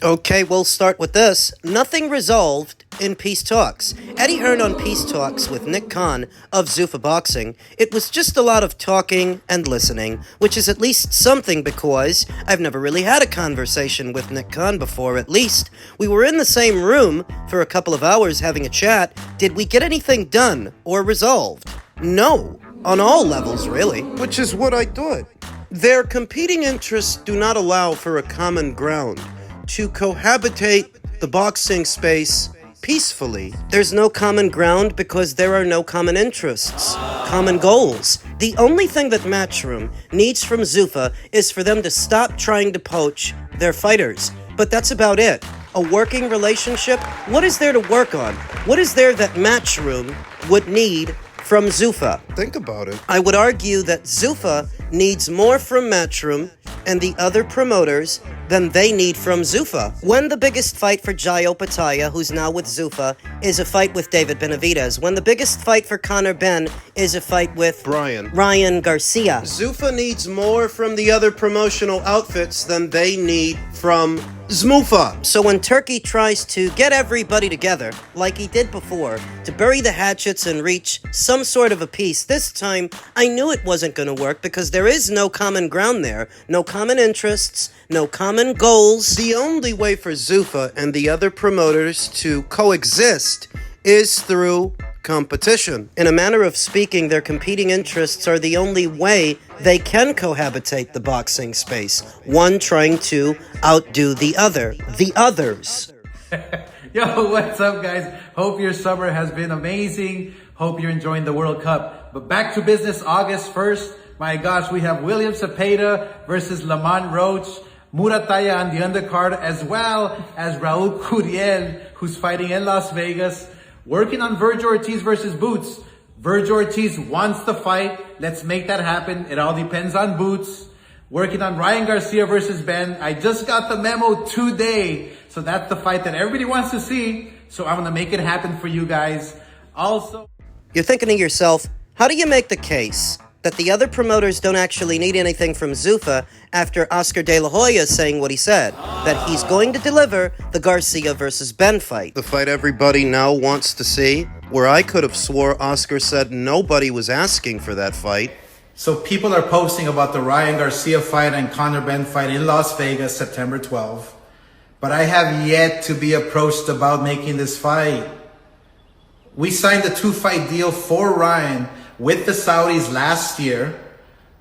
Okay, we'll start with this. Nothing resolved in Peace Talks. Eddie Hearn on Peace Talks with Nick Khan of Zuffa Boxing. It was just a lot of talking and listening, which is at least something because I've never really had a conversation with Nick Khan before, at least. We were in the same room for a couple of hours having a chat. Did we get anything done or resolved? No. On all levels, really. Which is what I thought. Their competing interests do not allow for a common ground to cohabitate the boxing space peacefully. There's no common ground because there are no common interests, common goals. The only thing that Matchroom needs from Zuffa is for them to stop trying to poach their fighters. But that's about it. A working relationship? What is there to work on? What is there that Matchroom would need from Zuffa? Think about it. I would argue that Zuffa needs more from Matchroom and the other promoters than they need from Zuffa. When the biggest fight for Jai Opataya, who's now with Zuffa, is a fight with David Benavidez. When the biggest fight for Conor Benn is a fight with Ryan Garcia. Zuffa needs more from the other promotional outfits than they need from Zmuffa. So when Turkey tries to get everybody together, like he did before, to bury the hatchets and reach some sort of a peace, this time I knew it wasn't going to work because there is no common ground there, no common interests, no common goals. The only way for Zuffa and the other promoters to coexist is through competition. In a manner of speaking, their competing interests are the only way they can cohabitate the boxing space, one trying to outdo the other. The others. Yo, what's up, guys? Hope your summer has been amazing. Hope you're enjoying the World Cup. But back to business August 1st. My gosh, we have William Cepeda versus Lamont Roach, Murataya on the undercard, as well as Raul Curiel, who's fighting in Las Vegas. Working on Vergil Ortiz versus Boots. Vergil Ortiz wants the fight. Let's make that happen. It all depends on Boots. Working on Ryan Garcia versus Benn. I just got the memo today. So that's the fight that everybody wants to see. So I'm going to make it happen for you guys. Also, you're thinking to yourself, how do you make the case that the other promoters don't actually need anything from Zuffa after Oscar De La Hoya saying what he said, that he's going to deliver the Garcia versus Benn fight? The fight everybody now wants to see, where I could have swore Oscar said nobody was asking for that fight. so people are posting about the Ryan Garcia fight and Conor Benn fight in Las Vegas, September 12th. But I have yet to be approached about making this fight. We signed a 2-fight deal for Ryan with the Saudis last year.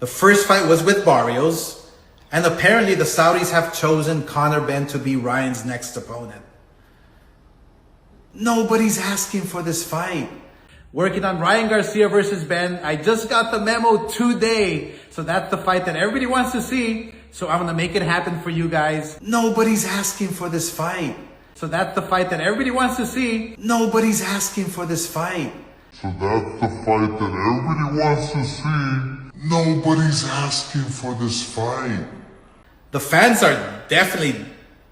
The first fight was with Barrios, and apparently the Saudis have chosen Conor Benn to be Ryan's next opponent. Nobody's asking for this fight. Working on Ryan Garcia versus Benn. I just got the memo today. So that's the fight that everybody wants to see. So I'm going to make it happen for you guys. Nobody's asking for this fight. So that's the fight that everybody wants to see. Nobody's asking for this fight. So that's the fight that everybody wants to see. Nobody's asking for this fight. The fans are definitely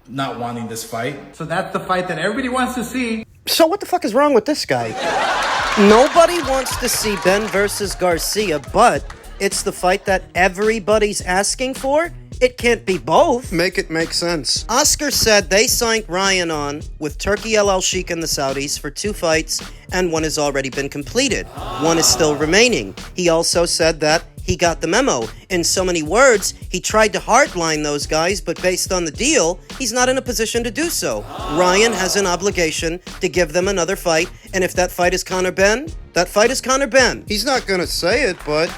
not wanting this fight. So that's the fight that everybody wants to see. So what the fuck is wrong with this guy? Nobody wants to see Benn versus Garcia, but it's the fight that everybody's asking for? It can't be both. Make it make sense. Oscar said they signed Ryan on with Turkey El Sheikh and the Saudis for 2 fights, and one has already been completed. One is still remaining. He also said that he got the memo. In so many words, he tried to hardline those guys, but based on the deal, he's not in a position to do so. Ryan has an obligation to give them another fight, and if that fight is Conor Benn, that fight is Conor Benn. He's not gonna say it, but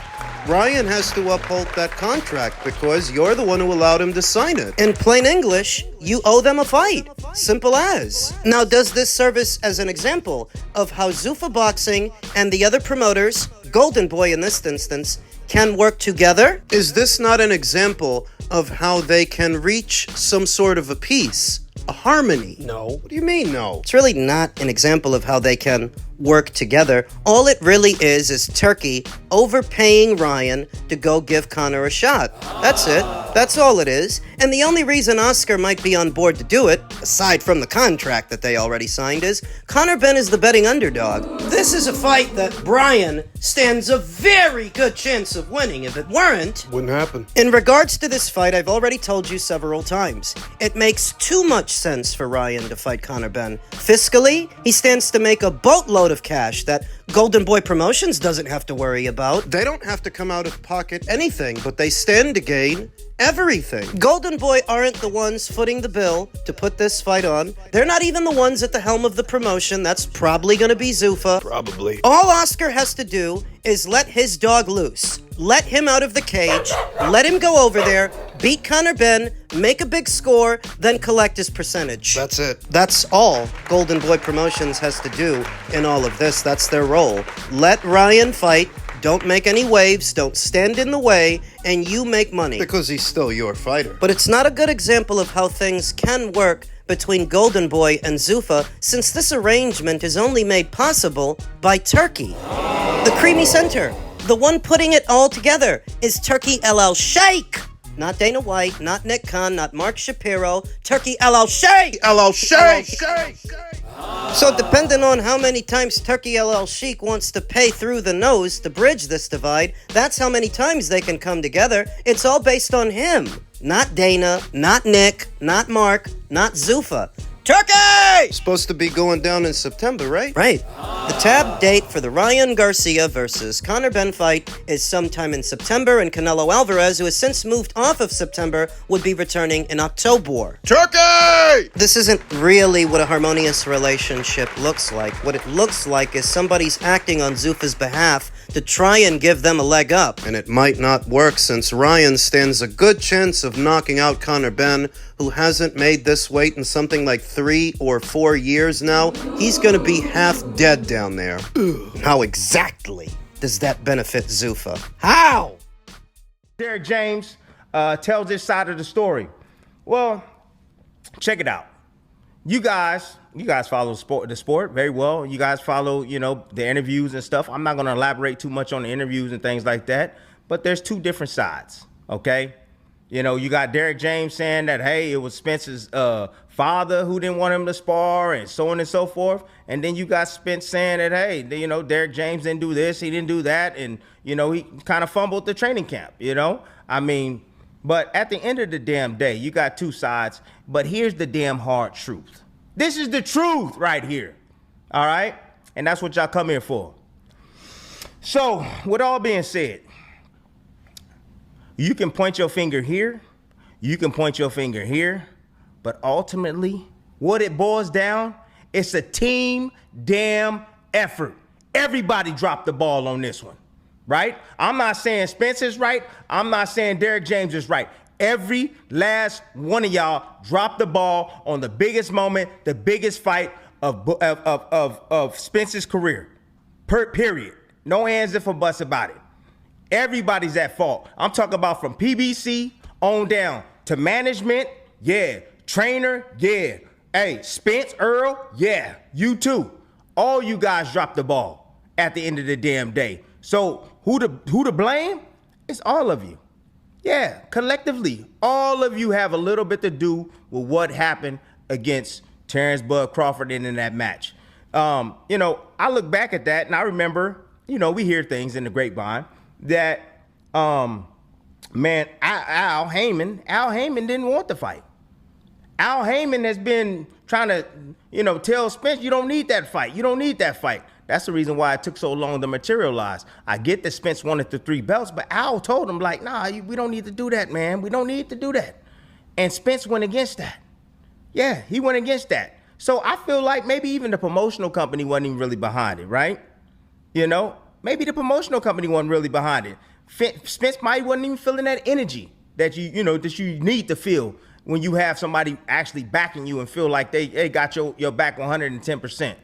Ryan has to uphold that contract because you're the one who allowed him to sign it. In plain English, you owe them a fight. Simple as. Now, does this serve as an example of how Zuffa Boxing and the other promoters, Golden Boy in this instance, can work together? Is this not an example of how they can reach some sort of a peace, a harmony? No. What do you mean, no? It's really not an example of how they can work together. All it really is Turkey overpaying Ryan to go give Conor a shot. That's it. That's all it is. And the only reason Oscar might be on board to do it, aside from the contract that they already signed, is Conor Benn is the betting underdog. This is a fight that Brian stands a very good chance of winning. If it weren't, Wouldn't happen. in regards to this fight, I've already told you several times. It makes too much sense for Ryan to fight Conor Benn. Fiscally, he stands to make a boatload of cash that Golden Boy Promotions doesn't have to worry about. They don't have to come out of pocket anything, but they stand to gain everything. Golden Boy aren't the ones footing the bill to put this fight on. They're not even the ones at the helm of the promotion. That's probably gonna be Zuffa. Probably. All Oscar has to do is let his dog loose. Let him out of the cage. Let him go over there, beat Conor Benn, make a big score, then collect his percentage. That's it. That's all Golden Boy Promotions has to do in all of this. That's their role. Let Ryan fight. Don't make any waves. Don't stand in the way. And you make money. Because he's still your fighter. But it's not a good example of how things can work between Golden Boy and Zuffa, since this arrangement is only made possible by Turkey. The creamy center, the one putting it all together, is Turkey LL Sheikh. Not Dana White, not Nick Khan, not Mark Shapiro. Turkey LL Sheikh. LL Sheikh. So depending on how many times Turkey LL Sheikh wants to pay through the nose to bridge this divide, that's how many times they can come together. It's all based on him. Not Dana, not Nick, not Mark, not Zuffa. Turkey! Supposed to be going down in September, right? Right. The tab date for the Ryan Garcia versus Conor Benn fight is sometime in September, and Canelo Alvarez, who has since moved off of September, would be returning in October. Turkey! This isn't really what a harmonious relationship looks like. What it looks like is somebody's acting on Zuffa's behalf to try and give them a leg up. And it might not work since Ryan stands a good chance of knocking out Conor Benn, who hasn't made this weight in something like 3 or 4 years now. He's gonna be half dead down there. How exactly does that benefit Zuffa? How? Derek James tells this side of the story. Well, check it out. You guys follow the sport very well. You guys follow, the interviews and stuff. I'm not going to elaborate too much on the interviews and things like that, but there's two different sides, okay? You got Derek James saying that, hey, it was Spence's father who didn't want him to spar and so on and so forth. And then you got Spence saying that, hey, Derek James didn't do this, he didn't do that. And, he kind of fumbled the training camp, But at the end of the damn day, you got two sides. But here's the damn hard truth. This is the truth right here. All right? And that's what y'all come here for. So, with all being said, you can point your finger here. You can point your finger here. But ultimately, what it boils down, it's a team damn effort. Everybody dropped the ball on this one. Right? I'm not saying Spence is right. I'm not saying Derek James is right. Every last one of y'all dropped the ball on the biggest moment, the biggest fight of Spence's career. Period. No ands if or buts about it. Everybody's at fault. I'm talking about from PBC on down to management. Yeah. Trainer. Yeah. Hey, Spence, Earl. Yeah. You too. All you guys dropped the ball at the end of the damn day. So who to blame? It's all of you. Yeah, collectively, all of you have a little bit to do with what happened against Terrence Bud Crawford in that match. I look back at that and I remember, we hear things in the grapevine that, Al Heyman didn't want the fight. Al Heyman has been trying to, tell Spence, you don't need that fight. You don't need that fight. That's the reason why it took so long to materialize. I get that Spence wanted the 3 belts, but Al told him, nah, we don't need to do that, man. We don't need to do that. And Spence went against that. Yeah, he went against that. So I feel like maybe even the promotional company wasn't even really behind it, right? Maybe the promotional company wasn't really behind it. Spence might wasn't even feeling that energy that you need to feel when you have somebody actually backing you and feel like they got your back 110%,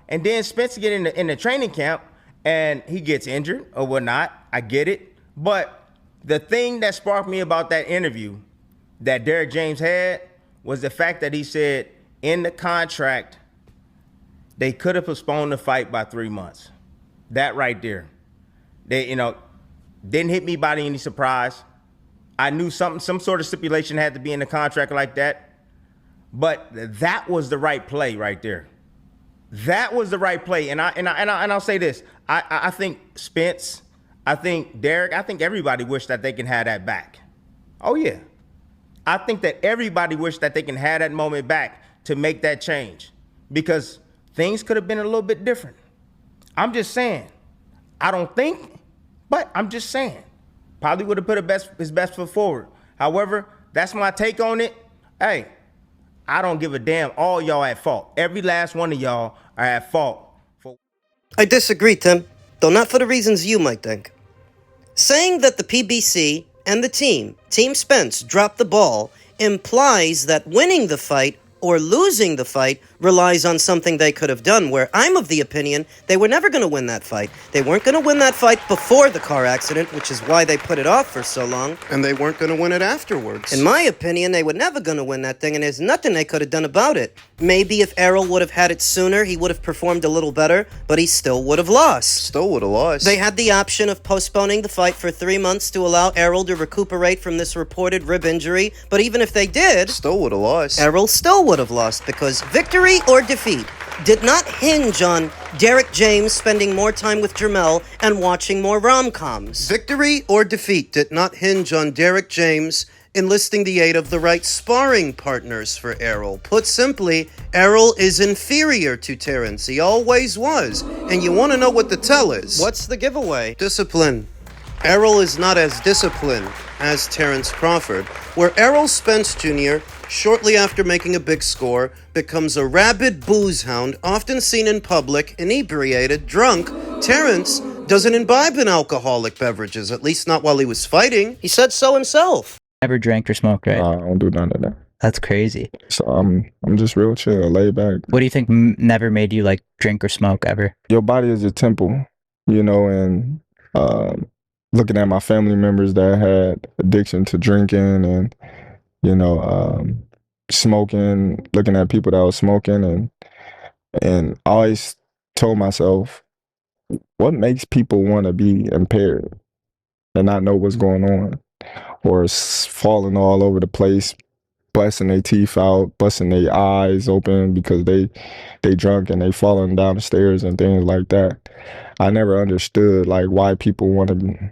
And then Spence get in the training camp and he gets injured or whatnot. I get it. But the thing that sparked me about that interview that Derek James had was the fact that he said in the contract, they could have postponed the fight by 3 months. That right there. They, didn't hit me by any surprise. I knew some sort of stipulation had to be in the contract like that. But that was the right play right there. That was the right play. And I'll say this. I think Spence, I think Derek, I think everybody wished that they can have that back. Oh yeah. I think that everybody wished that they can have that moment back to make that change, because things could have been a little bit different. I'm just saying. I don't think, but I'm just saying. Probably would have put his best foot forward. However, that's my take on it. Hey, I don't give a damn. All y'all at fault. Every last one of y'all are at fault. I disagree, Tim, though not for the reasons you might think. Saying that the PBC and the Team Spence, dropped the ball implies that winning the fight or losing the fight relies on something they could have done, where I'm of the opinion they were never going to win that fight. They weren't going to win that fight before the car accident, which is why they put it off for so long. And they weren't going to win it afterwards. In my opinion, they were never going to win that thing, and there's nothing they could have done about it. Maybe if Errol would have had it sooner, he would have performed a little better, but he still would have lost. Still would have lost. They had the option of postponing the fight for 3 months to allow Errol to recuperate from this reported rib injury, but even if they did, still would have lost. Errol still would have lost, because victory or defeat did not hinge on Derek James spending more time with Jermell and watching more rom-coms. Victory or defeat did not hinge on Derek James enlisting the aid of the right sparring partners for Errol. Put simply, Errol is inferior to Terrence. He always was. And you want to know what the tell is? What's the giveaway? Discipline. Errol is not as disciplined as Terrence Crawford, where Errol Spence Jr., shortly after making a big score, becomes a rabid booze hound, often seen in public, inebriated, drunk. Terrence doesn't imbibe in alcoholic beverages, at least not while he was fighting. He said so himself. Never drank or smoked, right? I don't do none of that. That's crazy. So I'm just real chill, laid back. What do you think never made you like drink or smoke ever? Your body is your temple, and looking at my family members that had addiction to drinking and, smoking, looking at people that was smoking and I always told myself, what makes people want to be impaired and not know what's going on, or falling all over the place, busting their teeth out, busting their eyes open because they drunk and they falling down the stairs and things like that. I never understood why people want to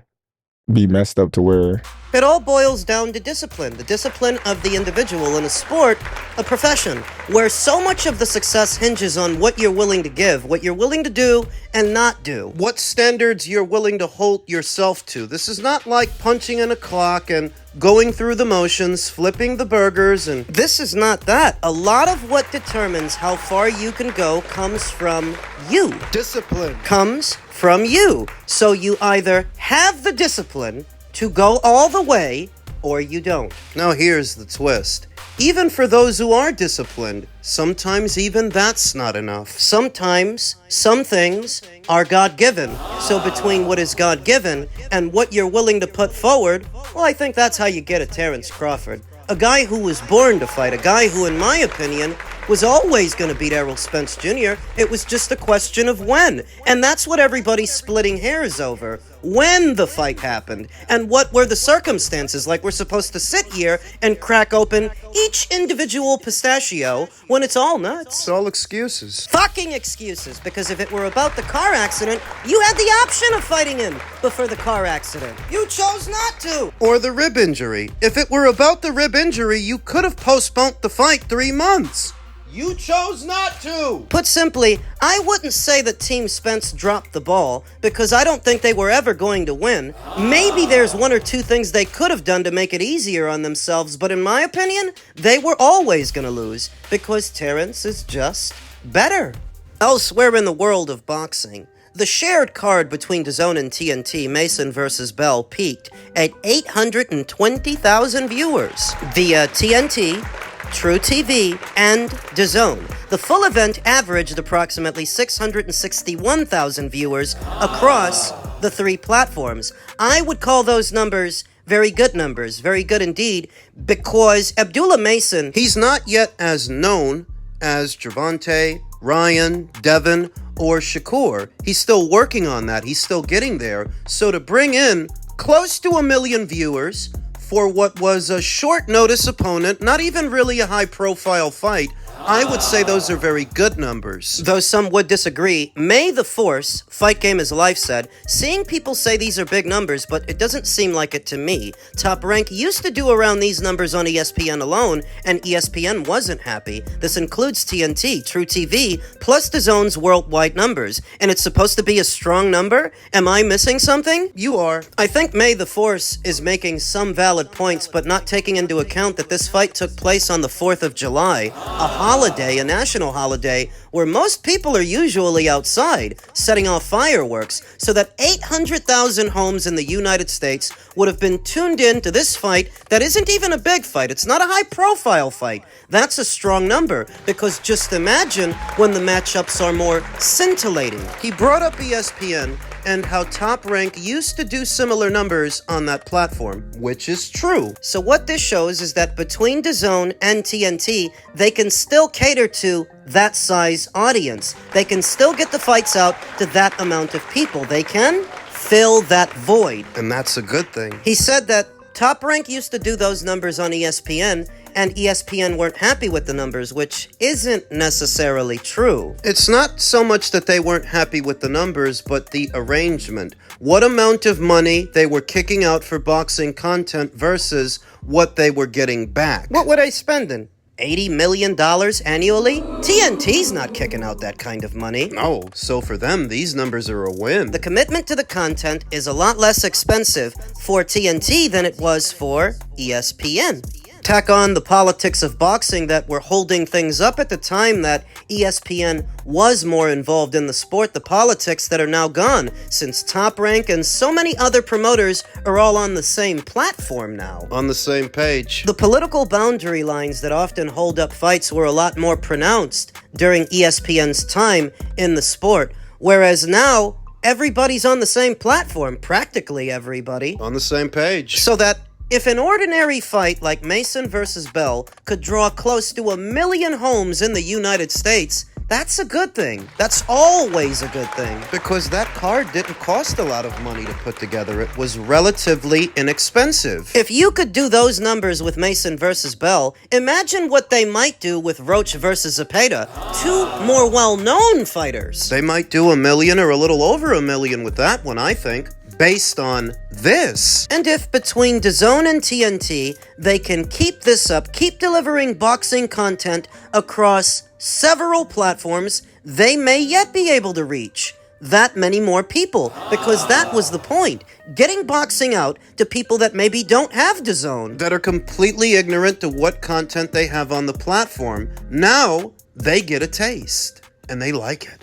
be messed up to where... It all boils down to discipline. The discipline of the individual in a sport, a profession, where so much of the success hinges on what you're willing to give, what you're willing to do and not do. What standards you're willing to hold yourself to. This is not like punching in a clock and going through the motions, flipping the burgers, and... This is not that. A lot of what determines how far you can go comes from you. Discipline. Comes from you. So you either have the discipline to go all the way, or you don't. Now here's the twist. Even for those who are disciplined, sometimes even that's not enough. Sometimes, some things are God-given. So between what is God-given and what you're willing to put forward, well, I think that's how you get a Terrence Crawford. A guy who was born to fight, a guy who, in my opinion, was always going to beat Errol Spence Jr. It was just a question of when. And that's what everybody's splitting hairs over. When the fight happened, and what were the circumstances. Like we're supposed to sit here and crack open each individual pistachio when it's all nuts. It's all excuses. Fucking excuses, because if it were about the car accident, you had the option of fighting him before the car accident. You chose not to. Or the rib injury. If it were about the rib injury, you could have postponed the fight 3 months. You chose not to! Put simply, I wouldn't say that Team Spence dropped the ball, because I don't think they were ever going to win. Maybe there's one or two things they could have done to make it easier on themselves, but in my opinion, they were always going to lose, because Terrence is just better. Elsewhere in the world of boxing, the shared card between DAZN and TNT, Mason vs. Bell, peaked at 820,000 viewers via TNT, True TV, and DAZN. The full event averaged approximately 661,000 viewers across the 3 platforms. I would call those numbers very good indeed, because Abdullah Mason... He's not yet as known as Gervonta, Ryan, Devin, or Shakur. He's still working on that. He's still getting there. So to bring in close to 1 million viewers for what was a short notice opponent, not even really a high profile fight, I would say those are very good numbers. Though some would disagree, May the Force, Fight Game is Life, said, seeing people say these are big numbers, but it doesn't seem like it to me. Top Rank used to do around these numbers on ESPN alone, and ESPN wasn't happy. This includes TNT, True TV, plus DAZN's worldwide numbers. And it's supposed to be a strong number? Am I missing something? You are. I think May the Force is making some valid points, but not taking into account that this fight took place on the 4th of July, a holiday, a national holiday, where most people are usually outside, setting off fireworks, so that 800,000 homes in the United States would have been tuned in to this fight that isn't even a big fight. It's not a high-profile fight. That's a strong number, because just imagine when the matchups are more scintillating. He brought up ESPN and how Top Rank used to do similar numbers on that platform, which is true. So what this shows is that between DAZN and TNT, they can still cater to that size audience. They can still get the fights out to that amount of people. They can fill that void. And that's a good thing. He said that Top Rank used to do those numbers on ESPN, and ESPN weren't happy with the numbers, which isn't necessarily true. It's not so much that they weren't happy with the numbers, but the arrangement. What amount of money they were kicking out for boxing content versus what they were getting back. What were they spending? $80 million annually? TNT's not kicking out that kind of money. No, so for them, these numbers are a win. The commitment to the content is a lot less expensive for TNT than it was for ESPN. Tack on the politics of boxing that were holding things up at the time that ESPN was more involved in the sport, the politics that are now gone, since Top Rank and so many other promoters are all on the same platform now. On the same page. The political boundary lines that often hold up fights were a lot more pronounced during ESPN's time in the sport, whereas now everybody's on the same platform, practically everybody. On the same page. So that if an ordinary fight like Mason versus Bell could draw close to 1 million homes in the United States, that's a good thing. That's always a good thing. Because that card didn't cost a lot of money to put together. It was relatively inexpensive. If you could do those numbers with Mason versus Bell, imagine what they might do with Roach versus Zepeda, two more well-known fighters. They might do 1 million or a little over 1 million with that one, I think. Based on this. And if between DAZN and TNT, they can keep this up, keep delivering boxing content across several platforms, they may yet be able to reach that many more people, because that was the point. Getting boxing out to people that maybe don't have DAZN. That are completely ignorant to what content they have on the platform. Now, they get a taste. And they like it.